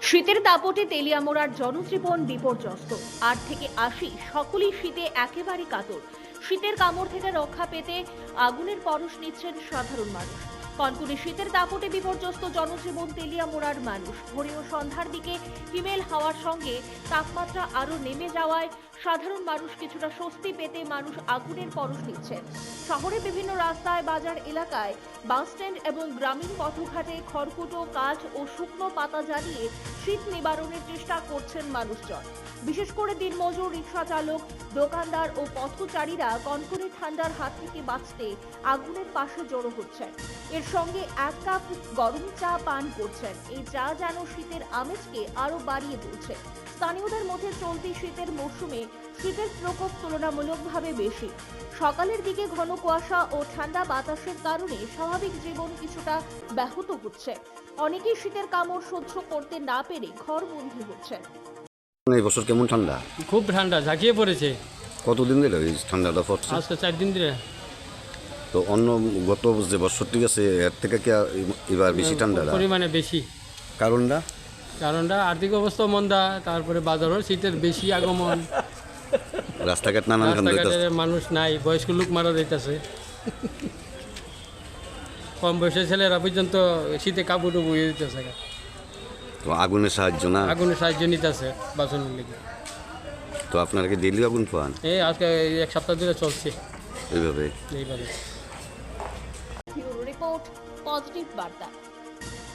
শীতের দাপটে তেলিয়ামোড়ার জনজীবন বিপর্যস্ত। ৮ থেকে ৮০ সকলেই শীতে একেবারে কাতর। শীতের কামড় থেকে রক্ষা পেতে আগুনের পরশ নিচ্ছেন সাধারণ মানুষ। কনকনে শীতের দাপটে বিপর্যস্ত জনজীবন তেলিয়ামোড়ার মানুষ। ভোরে ও সন্ধ্যার দিকে হিমেল হাওয়ার সঙ্গে তাপমাত্রা আরো নেমে যাওয়ায় সাধারণ মানুষ কিছুটা স্বস্তি পেতে মানুষ আগুনের পরশ নিচ্ছেন। শহরের বিভিন্ন রাস্তায়, বাজার এলাকায়, বাস স্ট্যান্ড এবং গ্রামীণ পথঘাটে খড়কুটো, কাঠ ও শুকনো পাতা জ্বালিয়ে শীত নিবারণের চেষ্টা করছেন মানুষজন। বিশেষ করে দিনমজুর, রিক্সা চালক, দোকানদার ও পথচারীরা কনকনে ঠান্ডার হাত থেকে বাঁচতে আগুনের পাশে জড়ো হচ্ছেন। এর সঙ্গে ১ কাপ গরম চা পান করছেন। এই চা যেন শীতের আমেজকে আরো বাড়িয়ে তুলছে। স্থানীয়দের মধ্যে চলতি শীতের মরশুমে শীতের প্রকোপ তুলনামূলকভাবে বেশি। সকালের দিকে ঘন কুয়াশা ও ঠান্ডা বাতাসের কারণে স্বাভাবিক জীবন কিছুটা ব্যাহত হচ্ছে। অনেকেই শীতের কামড় সহ্য করতে না পেরে ঘরবন্দি হচ্ছেন। এই বছর কেমন ঠান্ডা? খুব ঠান্ডা ঝাঁকিয়ে পড়েছে। কতদিন ধরে এই ঠান্ডাটা পড়ছে? আজকে 4 দিন ধরে। তো অন্য গত যে বছরটি আছে এর থেকে কি এবার বেশি ঠান্ডা? পরিমাণে বেশি। কারণটা আর্থিক অবস্থা মন্দা, তারপরে বাজারও শীতের বেশি আগমন। রাস্তাঘাট নানান রাস্তাঘাটে মানুষ নাই, বয়স্ক লোক মারা যাইতেছে। কম বয়সের ছেলেরা পর্যন্ত শীতে কাপড় বইয়ে দিতেছে। তো আগুনের সাহায্য না? আগুনের সাহায্য নিতেছে বাঁচানোর লেগে। তো আপনারা কি ডেইলি আগুন পান? এই আজকে 1 সপ্তাহ ধরে চলছে এইভাবে। রিপোর্ট পজিটিভ বার্তা।